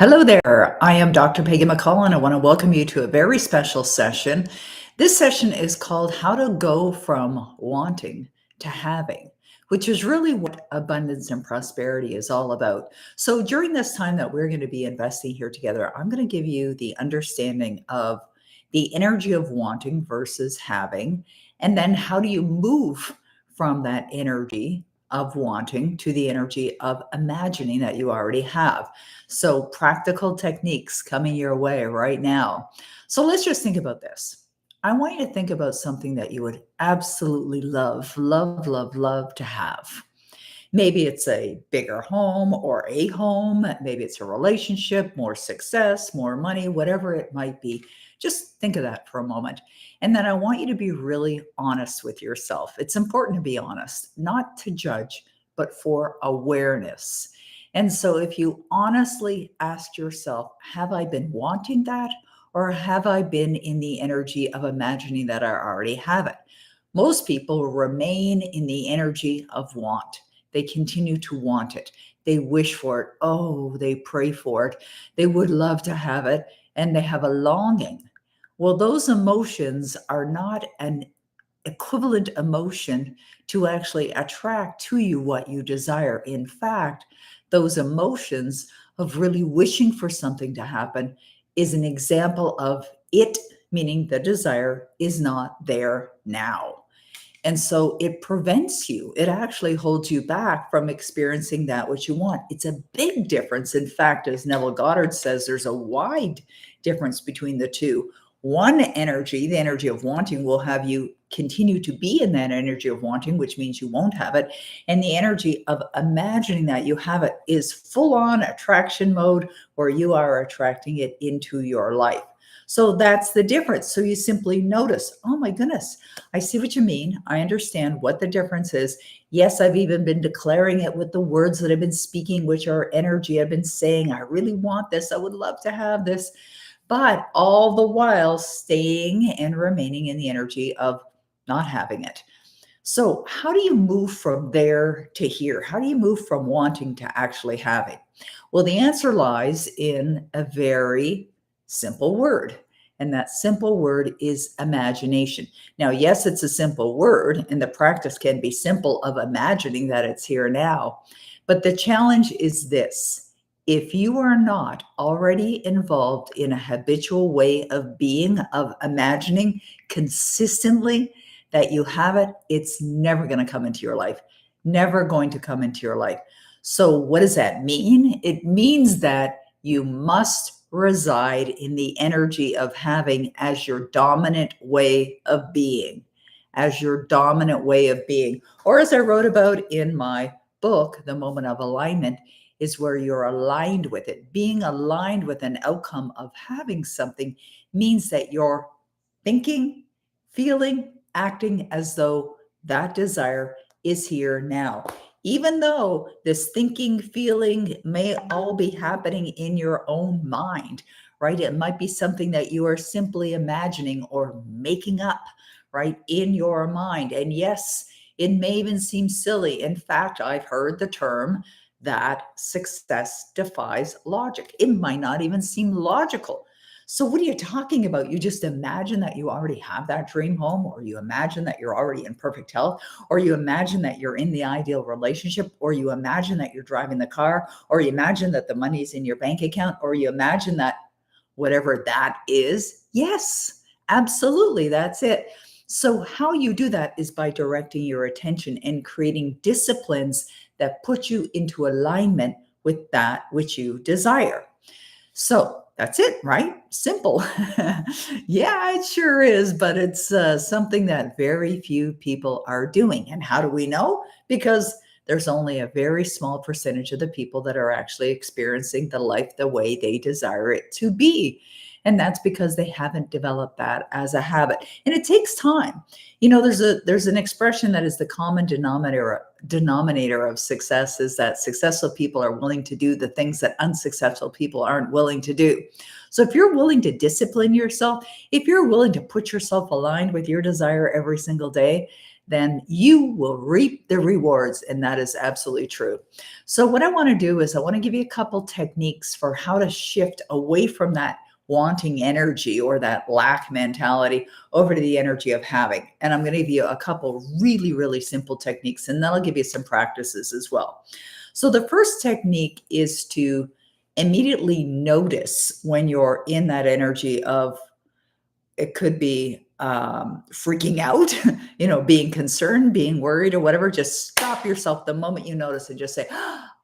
Hello there. I am Dr. Peggy McColl, and I want to welcome you to a very special session. This session is called How to Go from Wanting to Having, which is really what abundance and prosperity is all about. So, during this time that we're going to be investing here together, I'm going to give you the understanding of the energy of wanting versus having, and then how do you move from that energy of wanting to the energy of imagining that you already have. So, practical techniques coming your way right now. So, let's just think about this. I want you to think about something that you would absolutely love, love, love, love to have. Maybe it's a bigger home or a home. Maybe it's a relationship, more success, more money, whatever it might be. Just think of that for a moment. And then I want you to be really honest with yourself. It's important to be honest, not to judge, but for awareness. And so if you honestly ask yourself, have I been wanting that? Or have I been in the energy of imagining that I already have it? Most people remain in the energy of want. They continue to want it. They wish for it. Oh, they pray for it. They would love to have it, and they have a longing. Well, those emotions are not an equivalent emotion to actually attract to you what you desire. In fact, those emotions of really wishing for something to happen is an example of it, meaning the desire is not there now. And so it prevents you, it actually holds you back from experiencing that which you want. It's a big difference. In fact, as Neville Goddard says, there's a wide difference between the two. One energy, the energy of wanting, will have you continue to be in that energy of wanting, which means you won't have it. And the energy of imagining that you have it is full on attraction mode, where you are attracting it into your life. So that's the difference. So you simply notice, oh my goodness, I see what you mean. I understand what the difference is. Yes, I've even been declaring it with the words that I've been speaking, which are energy. I've been saying, I really want this. I would love to have this. But all the while staying and remaining in the energy of not having it. So, how do you move from there to here? How do you move from wanting to actually having? Well, the answer lies in a very simple word. And that simple word is imagination. Now, yes, it's a simple word, and the practice can be simple of imagining that it's here now. But the challenge is this: if you are not already involved in a habitual way of being, of imagining consistently that you have it, it's never going to come into your life. Never going to come into your life. So, what does that mean? It means that you must reside in the energy of having as your dominant way of being, as your dominant way of being. Or, as I wrote about in my book, The Moment of Alignment, is where you're aligned with it. Being aligned with an outcome of having something means that you're thinking, feeling, acting as though that desire is here now. Even though this thinking, feeling may all be happening in your own mind, right? It might be something that you are simply imagining or making up, right, in your mind. And yes, it may even seem silly. In fact, I've heard the term that success defies logic. It might not even seem logical. So what are you talking about? You just imagine that you already have that dream home, or you imagine that you're already in perfect health, or you imagine that you're in the ideal relationship, or you imagine that you're driving the car, or you imagine that the money's in your bank account, or you imagine that whatever that is. Yes, absolutely. That's it. So how you do that is by directing your attention and creating disciplines that put you into alignment with that which you desire. So that's it, right? Simple. Yeah, it sure is, but it's something that very few people are doing. And how do we know? Because there's only a very small percentage of the people that are actually experiencing the life the way they desire it to be. And that's because they haven't developed that as a habit. And it takes time. You know, there's an expression that is the common denominator of success, is that successful people are willing to do the things that unsuccessful people aren't willing to do. So if you're willing to discipline yourself, if you're willing to put yourself aligned with your desire every single day, then you will reap the rewards. And that is absolutely true. So, what I want to do is I want to give you a couple techniques for how to shift away from that wanting energy or that lack mentality over to the energy of having. And I'm going to give you a couple really, really simple techniques, and then I'll give you some practices as well. So, the first technique is to immediately notice when you're in that energy of, it could be freaking out, being concerned, being worried, or whatever. Just stop yourself the moment you notice and just say,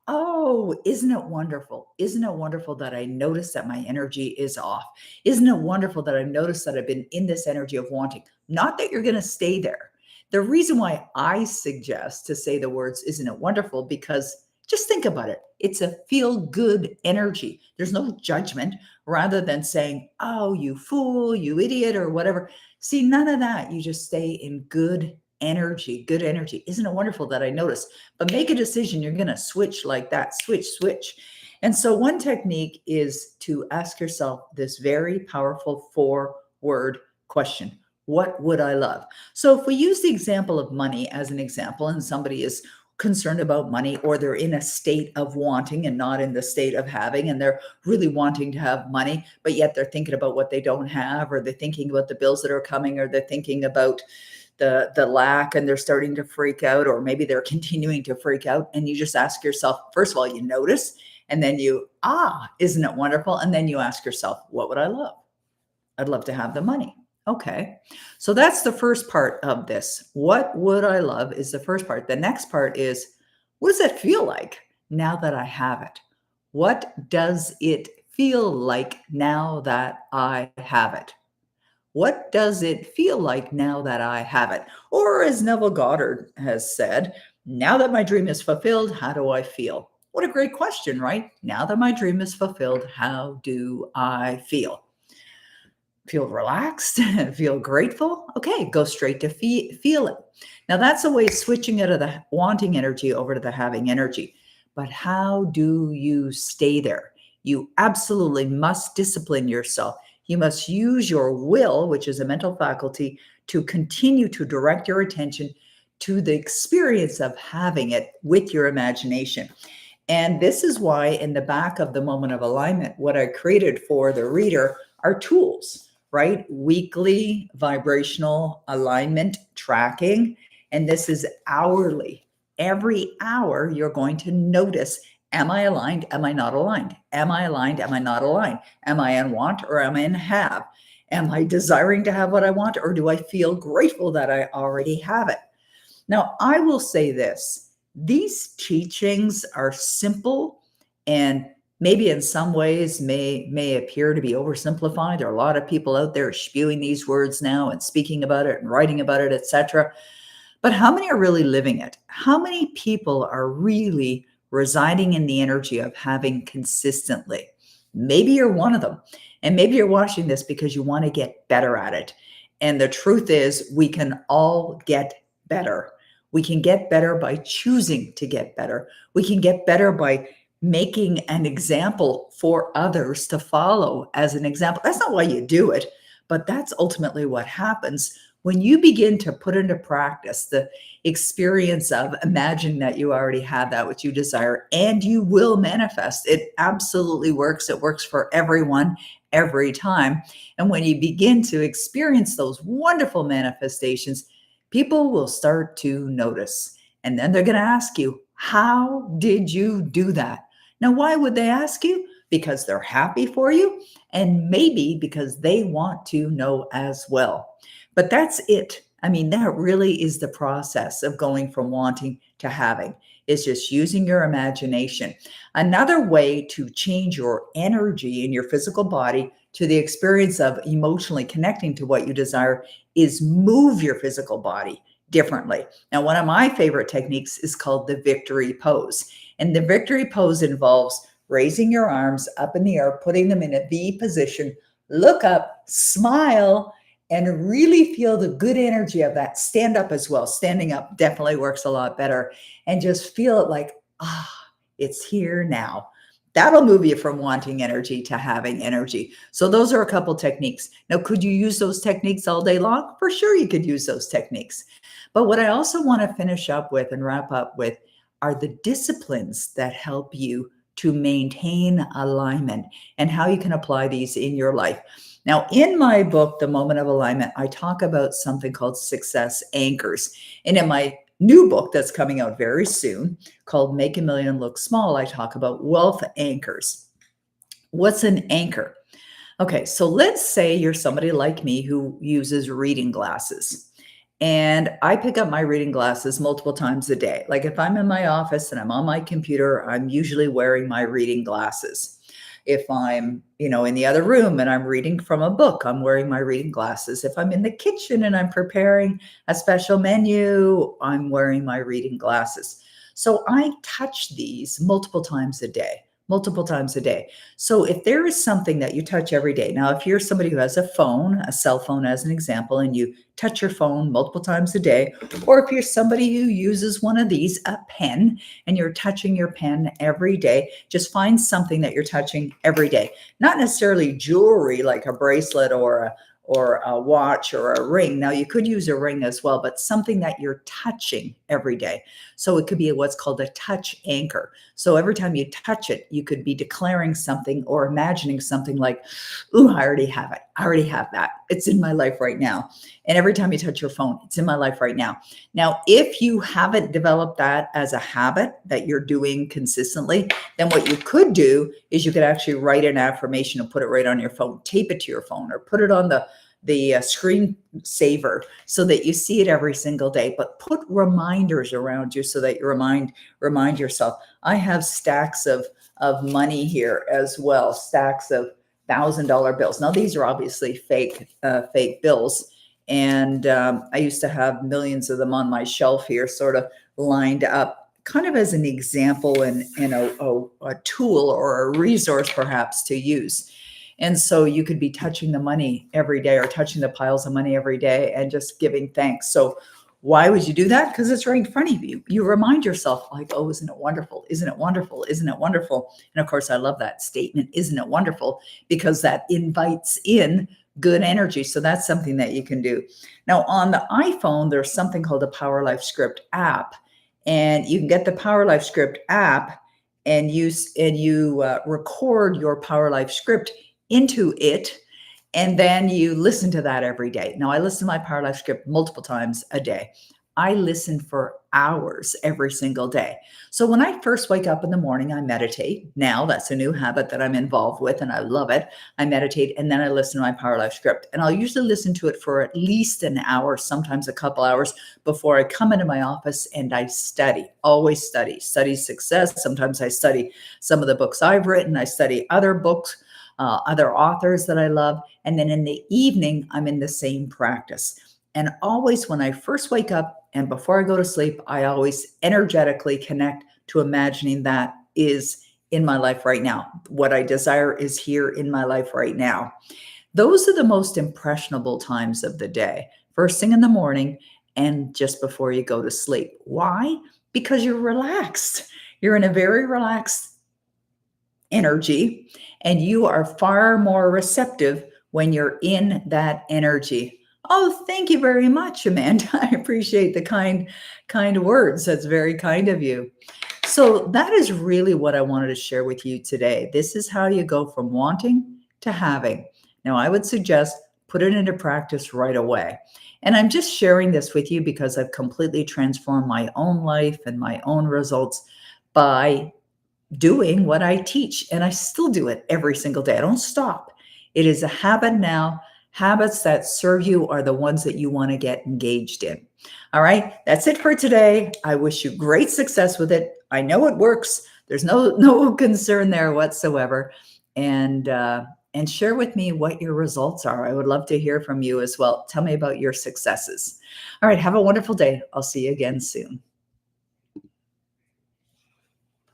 "Oh, isn't it wonderful? Isn't it wonderful that I noticed that my energy is off? Isn't it wonderful that I noticed that I've been in this energy of wanting?" Not that you're going to stay there. The reason why I suggest to say the words, "Isn't it wonderful?" because just think about it. It's a feel good energy. There's no judgment rather than saying, "Oh, you fool, you idiot," or whatever. See, none of that. You just stay in good energy, good energy. Isn't it wonderful that I noticed? But make a decision. You're going to switch like that, switch, switch. And so, one technique is to ask yourself this very powerful 4-word question: what would I love? So, if we use the example of money as an example, and somebody is concerned about money, or they're in a state of wanting and not in the state of having, and they're really wanting to have money, but yet they're thinking about what they don't have, or they're thinking about the bills that are coming, or they're thinking about the lack, and they're starting to freak out, or maybe they're continuing to freak out. And you just ask yourself, first of all, you notice, and then you, isn't it wonderful? And then you ask yourself, what would I love? I'd love to have the money. Okay. So that's the first part of this. What would I love is the first part. The next part is, what does it feel like now that I have it? What does it feel like now that I have it? What does it feel like now that I have it? Or as Neville Goddard has said, now that my dream is fulfilled, how do I feel? What a great question, right? Now that my dream is fulfilled, how do I feel? Feel relaxed, feel grateful. Okay, go straight to feel it. Now, that's a way of switching out of the wanting energy over to the having energy. But how do you stay there? You absolutely must discipline yourself. You must use your will, which is a mental faculty, to continue to direct your attention to the experience of having it with your imagination. And this is why, in the back of the moment of alignment, what I created for the reader are tools, right? Weekly vibrational alignment tracking. And this is hourly. Every hour, you're going to notice, am I aligned? Am I not aligned? Am I aligned? Am I not aligned? Am I in want or am I in have? Am I desiring to have what I want, or do I feel grateful that I already have it? Now, I will say this: these teachings are simple and maybe in some ways may appear to be oversimplified. There are a lot of people out there spewing these words now and speaking about it and writing about it, etc. But how many are really living it? How many people are really residing in the energy of having consistently? Maybe you're one of them. And maybe you're watching this because you want to get better at it. And the truth is, we can all get better. We can get better by choosing to get better. We can get better by making an example for others to follow as an example. That's not why you do it, but that's ultimately what happens when you begin to put into practice the experience of imagine that you already have that which you desire, and you will manifest. It absolutely works. It works for everyone every time. And when you begin to experience those wonderful manifestations, people will start to notice. And then they're going to ask you, how did you do that? Now, why would they ask you? Because they're happy for you, and maybe because they want to know as well. But that's it. I mean, that really is the process of going from wanting to having. Is just using your imagination. Another way to change your energy in your physical body to the experience of emotionally connecting to what you desire is move your physical body differently. Now, one of my favorite techniques is called the victory pose. And the victory pose involves raising your arms up in the air, putting them in a V position, look up, smile, and really feel the good energy of that. Stand up as well. Standing up definitely works a lot better. And just feel it like, it's here now. That'll move you from wanting energy to having energy. So those are a couple techniques. Now, could you use those techniques all day long? For sure, you could use those techniques. But what I also want to finish up with and wrap up with are the disciplines that help you to maintain alignment and how you can apply these in your life. Now, in my book, The Moment of Alignment, I talk about something called success anchors. And in my new book that's coming out very soon called Make a Million Look Small, I talk about wealth anchors. What's an anchor? Okay, so let's say you're somebody like me who uses reading glasses. And I pick up my reading glasses multiple times a day. Like if I'm in my office and I'm on my computer, I'm usually wearing my reading glasses. If I'm, in the other room and I'm reading from a book, I'm wearing my reading glasses. If I'm in the kitchen and I'm preparing a special menu, I'm wearing my reading glasses. So I touch these multiple times a day. Multiple times a day. So if there is something that you touch every day, now if you're somebody who has a phone, a cell phone as an example, and you touch your phone multiple times a day, or if you're somebody who uses one of these, a pen, and you're touching your pen every day, just find something that you're touching every day. Not necessarily jewelry like a bracelet or a watch or a ring. Now you could use a ring as well, but something that you're touching every day. So it could be what's called a touch anchor. So every time you touch it, you could be declaring something or imagining something like, ooh, I already have it. I already have that. It's in my life right now. And every time you touch your phone, it's in my life right now. Now, if you haven't developed that as a habit that you're doing consistently, then what you could do is you could actually write an affirmation and put it right on your phone, tape it to your phone, or put it on the screen saver so that you see it every single day, but put reminders around you so that you remind yourself. I have stacks of money here as well, stacks of $1,000 bills. Now these are obviously fake bills. And I used to have millions of them on my shelf here, sort of lined up, kind of as an example and a tool or a resource perhaps to use. And so you could be touching the money every day or touching the piles of money every day and just giving thanks. So why would you do that? Because it's right in front of you. You remind yourself like, oh, isn't it wonderful? Isn't it wonderful? Isn't it wonderful? And of course, I love that statement, isn't it wonderful? Because that invites in good energy. So that's something that you can do. Now on the iPhone, there's something called the Power Life Script app. And you can get the Power Life Script app and you record your Power Life Script into it, and then you listen to that every day. Now, I listen to my Power Life Script multiple times a day. I listen for hours every single day. So when I first wake up in the morning, I meditate. Now that's a new habit that I'm involved with, and I love it. I meditate, and then I listen to my Power Life Script. And I'll usually listen to it for at least an hour, sometimes a couple hours before I come into my office and I study, always study success. Sometimes I study some of the books I've written. I study other books, other authors that I love. And then in the evening, I'm in the same practice. And always when I first wake up and before I go to sleep, I always energetically connect to imagining that is in my life right now. What I desire is here in my life right now. Those are the most impressionable times of the day. First thing in the morning and just before you go to sleep. Why? Because you're relaxed. You're in a very relaxed energy, and you are far more receptive when you're in that energy. Oh, thank you very much, Amanda. I appreciate the kind words. That's very kind of you. So that is really what I wanted to share with you today. This is how you go from wanting to having. Now, I would suggest put it into practice right away. And I'm just sharing this with you because I've completely transformed my own life and my own results by doing what I teach, and I still do it every single day. I don't stop. It is a habit now. Habits that serve you are the ones that you want to get engaged in. All right, that's it for today. I wish you great success with it. I know it works. There's no concern there whatsoever. And share with me what your results are. I would love to hear from you as well. Tell me about your successes. All right, have a wonderful day. I'll see you again soon.